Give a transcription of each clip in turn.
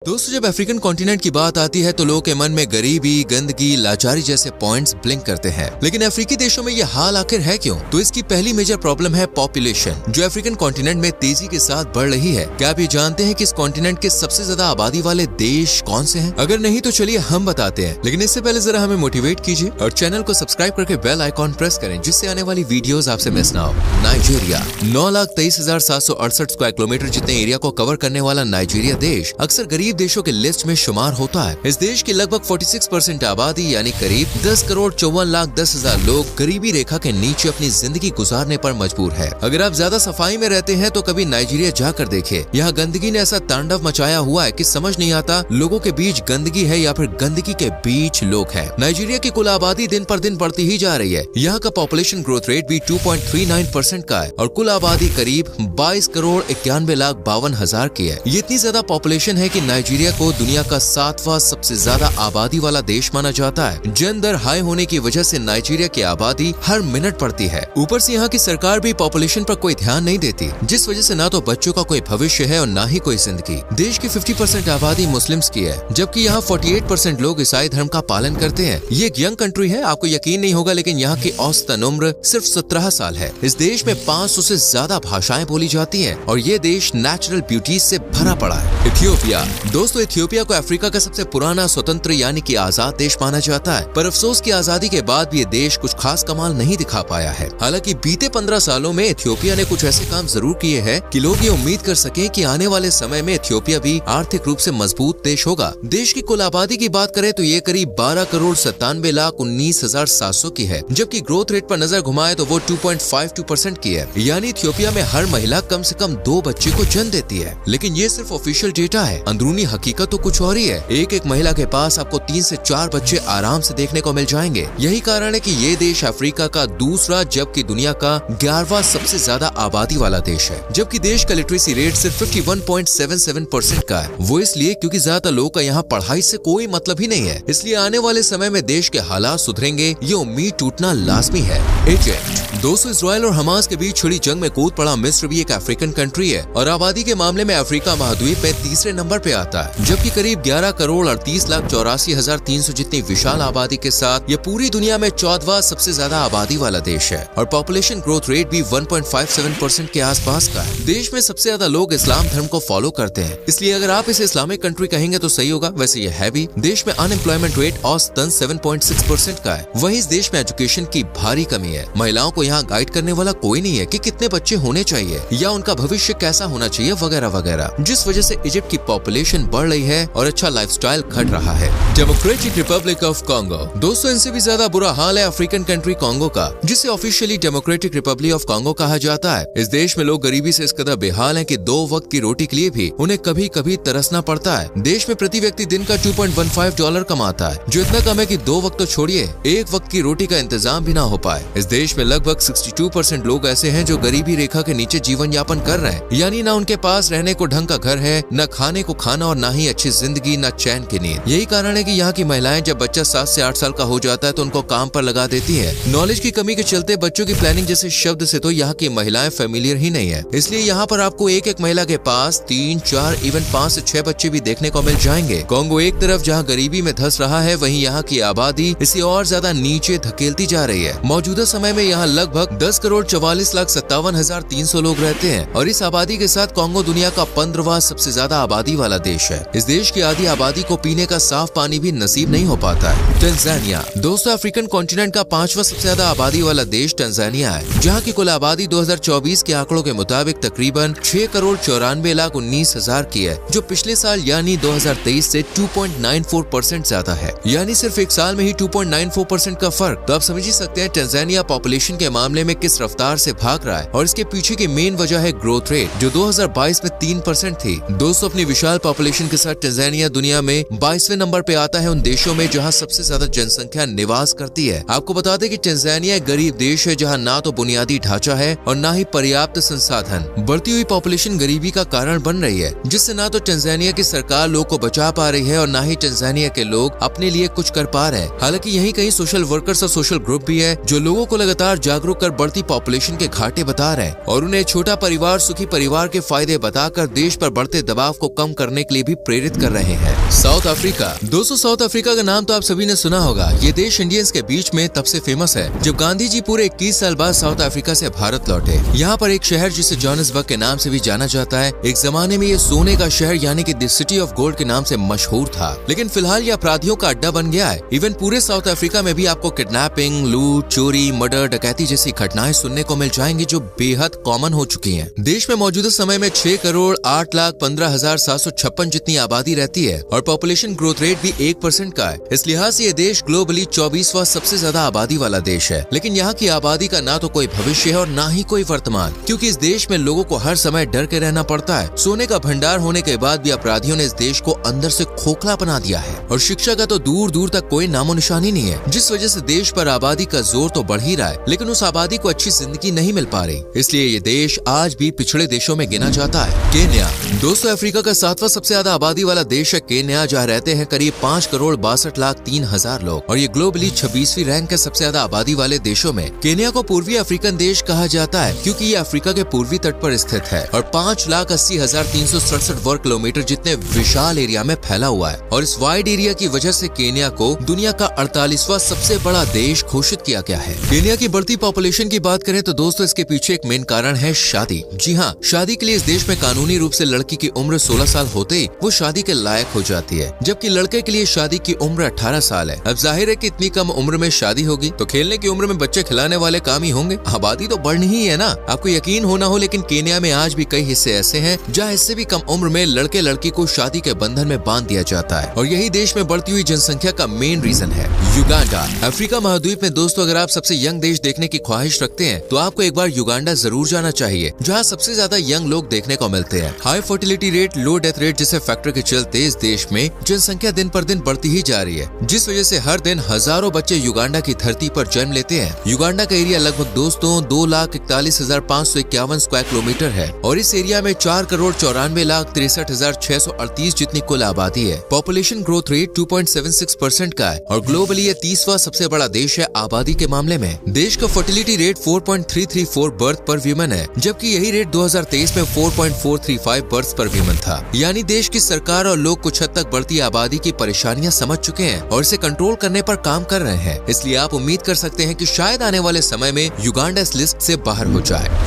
दोस्तों, जब African continent की बात आती है तो लोगों के मन में गरीबी, गंदगी, लाचारी जैसे पॉइंट्स ब्लिंक करते हैं। लेकिन अफ्रीकी देशों में ये हाल आखिर है क्यों? तो इसकी पहली मेजर प्रॉब्लम है पॉपुलेशन, जो अफ्रीकन कॉन्टिनेंट में तेजी के साथ बढ़ रही है। क्या आप ये जानते हैं कि इस कॉन्टिनेंट के सबसे ज्यादा आबादी वाले देश कौन से हैं? अगर नहीं तो चलिए हम बताते हैं, लेकिन इससे पहले जरा हमें मोटिवेट कीजिए और चैनल को सब्सक्राइब करके बेल आइकॉन प्रेस करें, जिससे आने वाली वीडियोस आपसे मिस ना हो। नाइजीरिया 9,23,768 स्क्वायर किलोमीटर जितने एरिया को कवर करने वाला नाइजीरिया देश अक्सर गरीब देशों के लिस्ट में शुमार होता है। इस देश की लगभग 46% आबादी यानी करीब 10,54,10,000 लोग गरीबी रेखा के नीचे अपनी जिंदगी गुजारने पर मजबूर है। अगर आप ज्यादा सफाई में रहते हैं तो कभी नाइजीरिया जाकर देखिए। यहाँ गंदगी ने ऐसा तांडव मचाया हुआ है कि समझ नहीं आता लोगों के बीच गंदगी है या फिर गंदगी के बीच लोग हैं। नाइजीरिया की कुल आबादी दिन पर दिन बढ़ती ही जा रही है। यहाँ का पॉपुलेशन ग्रोथ रेट भी 2.39% का है और कुल आबादी करीब 22,91,52,000 की है। ये इतनी ज्यादा पॉपुलेशन है कि नाइजीरिया को दुनिया का 7वां सबसे ज्यादा आबादी वाला देश माना जाता है। जन दर हाई होने की वजह से नाइजीरिया की आबादी हर मिनट बढ़ती है। ऊपर से यहाँ की सरकार भी पॉपुलेशन पर कोई ध्यान नहीं देती, जिस वजह से ना तो बच्चों का कोई भविष्य है और ना ही कोई जिंदगी। देश की 50% आबादी मुस्लिम्स की है, जबकि यहाँ 48% लोग ईसाई धर्म का पालन करते हैं। ये एक यंग कंट्री है, आपको यकीन नहीं होगा, लेकिन यहाँ की औसतन उम्र सिर्फ 17 साल है। इस देश में 500 से ज्यादा भाषाएं बोली जाती हैं और ये देश नेचुरल ब्यूटीज से भरा पड़ा है। इथियोपिया दोस्तों, इथियोपिया को अफ्रीका का सबसे पुराना स्वतंत्र यानी कि आजाद देश माना जाता है, पर अफसोस की आजादी के बाद भी ये देश कुछ खास कमाल नहीं दिखा पाया है। हालांकि बीते 15 सालों में इथियोपिया ने कुछ ऐसे काम जरूर किए हैं कि लोग ये उम्मीद कर सके कि आने वाले समय में इथियोपिया भी आर्थिक रूप से मजबूत देश होगा। देश की कुल आबादी की बात करें तो ये करीब 12,97,19,700 की है, जबकि ग्रोथ रेट पर नजर घुमाए तो वो 2.52% की है। यानी इथियोपिया में हर महिला कम से कम 2 बच्चे को जन्म देती है। लेकिन ये सिर्फ ऑफिशियल डेटा है, अंदरूनी हकीकत तो कुछ और ही है। एक महिला के पास आपको 3 से 4 बच्चे आराम से देखने को मिल जाएंगे। यही कारण है कि ये देश अफ्रीका का दूसरा जबकि दुनिया का 11वां सबसे ज्यादा आबादी वाला देश है। जबकि देश का लिटरेसी रेट सिर्फ 51.77% का है। वो इसलिए क्योंकि ज्यादातर लोगों का यहाँ पढ़ाई से कोई मतलब ही नहीं है। इसलिए आने वाले समय में देश के हालात सुधरेंगे, ये उम्मीद टूटना लाजमी है। इजिप्ट दोस्तों, इजराइल और हमास के बीच छिड़ी जंग में कूद पड़ा मिस्र भी एक अफ्रीकन कंट्री है और आबादी के मामले में अफ्रीका महाद्वीप में तीसरे नंबर पे आता है, जबकि करीब 11,38,84,300 जितनी विशाल आबादी के साथ ये पूरी दुनिया में 14वां सबसे ज्यादा आबादी वाला देश है और पॉपुलेशन ग्रोथ रेट भी 1.57% के आसपास का है। देश में सबसे ज्यादा लोग इस्लाम धर्म को फॉलो करते हैं, इसलिए अगर आप इसे इस्लामिक कंट्री कहेंगे तो सही होगा। वैसे ये है भी। देश में अनएम्प्लॉयमेंट रेट औसतन 7.6% का है। वहीं इस देश में एजुकेशन की भारी कमी है। महिलाओं को यहाँ गाइड करने वाला कोई नहीं है कि कितने बच्चे होने चाहिए या उनका भविष्य कैसा होना चाहिए वगैरह वगैरह, जिस वजह से इजिप्ट की पॉपुलेशन बढ़ रही है और अच्छा लाइफस्टाइल घट रहा है। डेमोक्रेटिक रिपब्लिक ऑफ कांगो दोस्तों, इनसे भी ज्यादा बुरा हाल है अफ्रीकन कंट्री कांगो का, जिसे officially democratic Republic of Congo कहा जाता है। इस देश में लोग गरीबी से इस कदर बेहाल हैं कि 2 वक्त की रोटी के लिए भी उन्हें कभी कभी तरसना पड़ता है। देश में प्रति व्यक्ति दिन का $2.15 कमाता है, जो इतना कम है कि 2 वक्त तो छोड़िए, 1 वक्त की रोटी का इंतजाम भी ना हो पाए। इस देश में लगभग 62% लोग ऐसे हैं जो गरीबी रेखा के नीचे जीवन यापन कर रहे हैं, यानी ना उनके पास रहने को ढंग का घर है, न खाने को खाना और ना ही अच्छी जिंदगी, न चैन की नींद। यही कारण है कि यहाँ की महिलाएं जब बच्चा 7 से 8 साल का हो जाता है तो उनको काम पर लगा देती है। नॉलेज की कमी के चलते बच्चों की प्लानिंग जैसे शब्द से तो यहाँ की महिलाएं फेमिलियर ही नहीं है। इसलिए यहाँ पर आपको एक महिला के पास 3, 4, इवन 5 से 6 बच्चे भी देखने को मिल जाएंगे। कांगो एक तरफ जहाँ गरीबी में धंस रहा है, वहीं यहाँ की आबादी इसे और ज्यादा नीचे धकेलती जा रही है। मौजूदा समय में यहाँ लगभग 10,44,57,300 लोग रहते हैं और इस आबादी के साथ कांगो दुनिया का 15वां सबसे ज्यादा आबादी वाला देश है। इस देश की आधी आबादी को पीने का साफ पानी भी नसीब नहीं हो पाता है। टंजानिया दोस्तों, अफ्रीकन कॉन्टिनेंट का 5वां सबसे ज्यादा आबादी वाला देश टंजानिया है, जहाँ की कुल आबादी 2024 के आंकड़ों के मुताबिक तकरीबन 6,94,19,000 की है, जो पिछले साल यानी 2023 से 2.94% ज्यादा है। यानी सिर्फ एक साल में ही 2.94% का फर्क। तो आप समझ ही सकते हैं टंजानिया पॉपुलेशन के मामले में किस रफ्तार से भाग रहा है और इसके पीछे की मेन वजह है ग्रोथ रेट, जो 2022 में 3% थी। दोस्तों, अपनी विशाल पॉपुलेशन के साथ टंजानिया दुनिया में 22वें नंबर पे आता है उन देशों में जहां सबसे ज्यादा जनसंख्या निवास करती है। आपको बता दें कि टंजानिया एक गरीब देश है जहां ना तो बुनियादी ढांचा है और ना ही पर्याप्त संसाधन। बढ़ती हुई पॉपुलेशन गरीबी का कारण बन रही है, जिससे ना तो टंजानिया की सरकार लोग को बचा पा रही है और ना ही टंजानिया के लोग अपने लिए कुछ कर पा रहे हैं। हालांकि यहीं कहीं सोशल वर्कर्स और सोशल ग्रुप भी है जो लोगों को लगातार जागरूक कर बढ़ती पॉपुलेशन के घाटे बता रहे हैं और उन्हें छोटा परिवार सुखी परिवार के फायदे बताकर देश पर बढ़ते दबाव को कम करने के लिए लिए भी प्रेरित कर रहे हैं। South Africa. दोस्तों, साउथ अफ्रीका का नाम तो आप सभी ने सुना होगा। ये देश इंडियंस के बीच में तब से फेमस है जब गांधी जी पूरे 21 साल बाद साउथ अफ्रीका से भारत लौटे। यहाँ पर एक शहर जिसे जोहान्सबर्ग के नाम से भी जाना जाता है, एक जमाने में ये सोने का शहर यानी कि द सिटी ऑफ गोल्ड के नाम से मशहूर था, लेकिन फिलहाल ये अपराधियों का अड्डा बन गया है। इवन पूरे साउथ अफ्रीका में भी आपको किडनैपिंग, लूट, चोरी, मर्डर, डकैती जैसी घटनाएं सुनने को मिल जाएंगी जो बेहद कॉमन हो चुकी हैं। देश में मौजूदा समय में 6,08,15,756 जितनी आबादी रहती है और पॉपुलेशन ग्रोथ रेट भी 1% का है। इस लिहाज से ये देश ग्लोबली 24वां सबसे ज्यादा आबादी वाला देश है। लेकिन यहाँ की आबादी का ना तो कोई भविष्य है और ना ही कोई वर्तमान, क्योंकि इस देश में लोगों को हर समय डर के रहना पड़ता है। सोने का भंडार होने के बाद भी अपराधियों ने इस देश को अंदर से खोखला बना दिया है और शिक्षा का तो दूर दूर तक कोई नामो निशानी नहीं है, जिस वजह से देश पर आबादी का जोर तो बढ़ ही रहा है, लेकिन उस आबादी को अच्छी जिंदगी नहीं मिल पा रही। इसलिए ये देश आज भी पिछड़े देशों में गिना जाता है। केन्या। दोस्तों, अफ्रीका का 7वां सबसे ज्यादा आबादी वाला देश है केन्या, जहाँ रहते हैं करीब 5,62,03,000 लोग और ये ग्लोबली 26वीं रैंक है सबसे ज्यादा आबादी वाले देशों में। केन्या को पूर्वी अफ्रीकन देश कहा जाता है क्योंकि ये अफ्रीका के पूर्वी तट पर स्थित है और 5,80,367 वर्ग किलोमीटर जितने विशाल एरिया में फैला हुआ है और इस वाइड एरिया की वजह से केन्या को दुनिया का 48वां सबसे बड़ा देश घोषित किया गया है। केन्या की बढ़ती पॉपुलेशन की बात करें तो दोस्तों, इसके पीछे एक मेन कारण है शादी। जी हाँ, शादी के लिए इस देश में कानूनी रूप से लड़की की उम्र 16 साल होते ही वो शादी के लायक हो जाती है, जबकि लड़के के लिए शादी की उम्र 18 साल है। अब जाहिर है कि इतनी कम उम्र में शादी होगी तो खेलने की उम्र में बच्चे खिलाने वाले काम ही होंगे, आबादी तो बढ़नी ही है ना। आपको यकीन होना हो, लेकिन केन्या में आज भी कई हिस्से ऐसे हैं जहाँ इससे भी कम उम्र में लड़के लड़की को शादी के बंधन में बांध दिया जाता है और यही देश में बढ़ती हुई जनसंख्या का मेन रीजन है। युगांडा। अफ्रीका महाद्वीप में दोस्तों, अगर आप सबसे यंग देश देखने की ख्वाहिश रखते हैं तो आपको एक बार युगांडा जरूर जाना चाहिए, जहाँ सबसे ज्यादा यंग लोग देखने को मिलते हैं। हाई फर्टिलिटी रेट, लो डेथ रेट जैसे फैक्टर के चलते इस देश में जनसंख्या दिन पर दिन बढ़ती ही जा रही है, जिस वजह से हर दिन हजारों बच्चे युगांडा की धरती पर जन्म लेते हैं। युगांडा का एरिया लगभग दोस्तों 2,41,551 स्क्वायर किलोमीटर है और इस एरिया में 4,94,63,638 जितनी कुल आबादी है। पॉपुलेशन ग्रोथ रेट 2.76% का है और ग्लोबली ये 30वां सबसे बड़ा देश है आबादी के मामले में। देश का फर्टिलिटी रेट 4.334 बर्थ पर वीमन है, जबकि यही रेट 2023 में 4.435 बर्थ पर वीमन था। यानी देश की सरकार और लोग कुछ हद तक बढ़ती आबादी की परेशानियां समझ चुके हैं और इसे कंट्रोल करने पर काम कर रहे हैं। इसलिए आप उम्मीद कर सकते हैं कि शायद आने वाले समय में युगांडा इस लिस्ट से बाहर हो जाए।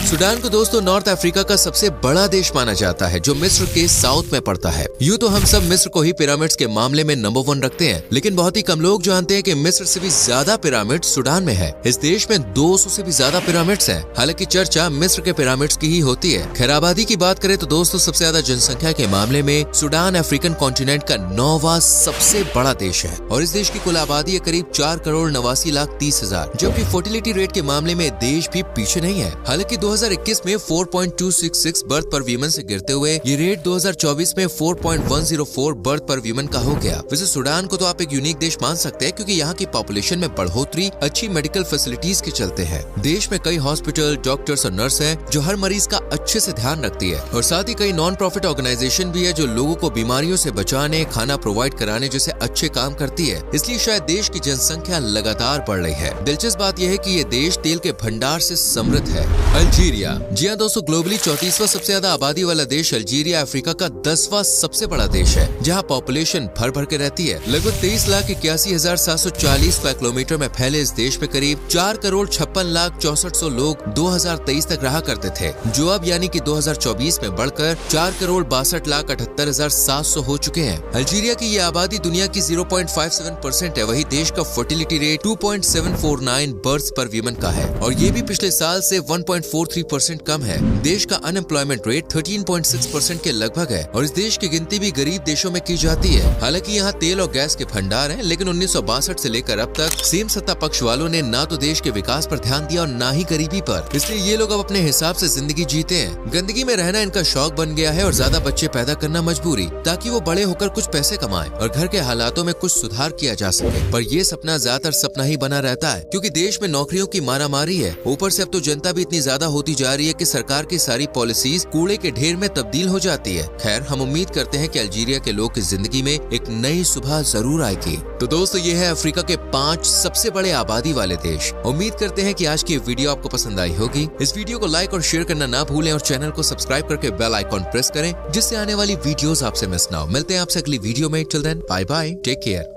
सूडान को दोस्तों नॉर्थ अफ्रीका का सबसे बड़ा देश माना जाता है, जो मिस्र के साउथ में पड़ता है। यूँ तो हम सब मिस्र को ही पिरामिड्स के मामले में नंबर 1 रखते हैं, लेकिन बहुत ही कम लोग जानते हैं कि मिस्र से भी ज्यादा पिरामिड सूडान में है। इस देश में 200 से भी ज्यादा पिरामिड्स हैं। हालांकि चर्चा मिस्र के पिरामिड्स की ही होती है। खैर, आबादी की बात करें तो दोस्तों, सबसे ज्यादा जनसंख्या के मामले में सूडान अफ्रीकन कॉन्टिनेंट का 9वां सबसे बड़ा देश है और इस देश की कुल आबादी है करीब 4,89,30,000, जबकि फर्टिलिटी रेट के मामले में देश भी पीछे नहीं है। हालांकि 2021 में 4.266 बर्थ पर वीमन से गिरते हुए ये रेट 2024 में 4.104 बर्थ पर वीमन का हो गया। वैसे सूडान को तो आप एक यूनिक देश मान सकते हैं क्योंकि यहाँ की पॉपुलेशन में बढ़ोतरी अच्छी मेडिकल फैसिलिटीज के चलते है। देश में कई हॉस्पिटल, डॉक्टर्स और नर्स हैं जो हर मरीज का अच्छे से ध्यान रखती है और साथ ही कई नॉन प्रॉफिट ऑर्गेनाइजेशन भी है जो लोगों को बीमारियों से बचाने, खाना प्रोवाइड कराने जैसे अच्छे काम करती है। इसलिए शायद देश की जनसंख्या लगातार बढ़ रही है। दिलचस्प बात यह है कि ये देश तेल के भंडार से समृद्ध है। अल्जीरिया। जी हाँ दोस्तों, ग्लोबली 34वां सबसे ज्यादा आबादी वाला देश अल्जीरिया अफ्रीका का 10वां सबसे बड़ा देश है, जहाँ पॉपुलेशन भर भर के रहती है। लगभग 23,81,740 स्क्वायर किलोमीटर में फैले इस देश में करीब 4,56,64,000 लोग 2023 तक रहा करते थे, जो अब यानी कि 2024 में बढ़कर 4,62,78,700 हो चुके हैं। अल्जीरिया की ये आबादी दुनिया की 0.57% है। वही देश का फर्टिलिटी रेट 2.749 बर्थ पर वीमन का है और ये भी पिछले साल से 1.43% कम है। देश का अनएम्प्लॉयमेंट रेट 13.6% के लगभग है और इस देश की गिनती भी गरीब देशों में की जाती है। हालांकि यहाँ तेल और गैस के भंडार हैं, लेकिन 1962 से लेकर अब तक सेम सत्ता पक्ष वालों ने ना तो देश के विकास पर ध्यान दिया और ना ही गरीबी पर। इसलिए ये लोग अब अपने हिसाब से जिंदगी जीते हैं। गंदगी में रहना इनका शौक बन गया है और ज्यादा बच्चे पैदा करना मजबूरी, ताकि वो बड़े होकर कुछ पैसे कमाएं और घर के हालातों में कुछ सुधार किया जा सके। पर ये सपना ज्यादातर सपना ही बना रहता है, क्योंकि देश में नौकरियों की मारामारी है। ऊपर से अब तो जनता भी इतनी ज्यादा होती जा रही है कि सरकार की सारी पॉलिसीज कूड़े के ढेर में तब्दील हो जाती है। खैर, हम उम्मीद करते हैं कि अल्जीरिया के लोग की जिंदगी में एक नई सुबह जरूर आएगी। तो दोस्तों, ये है अफ्रीका के 5 सबसे बड़े आबादी वाले देश। उम्मीद करते हैं कि आज की वीडियो आपको पसंद आई होगी। इस वीडियो को लाइक और शेयर करना ना भूलें और चैनल को सब्सक्राइब करके बेल आइकॉन प्रेस करें, जिससे आने वाली वीडियोस आपसे मिस ना हो। मिलते हैं आपसे अगली वीडियो में। Till then bye bye, take care.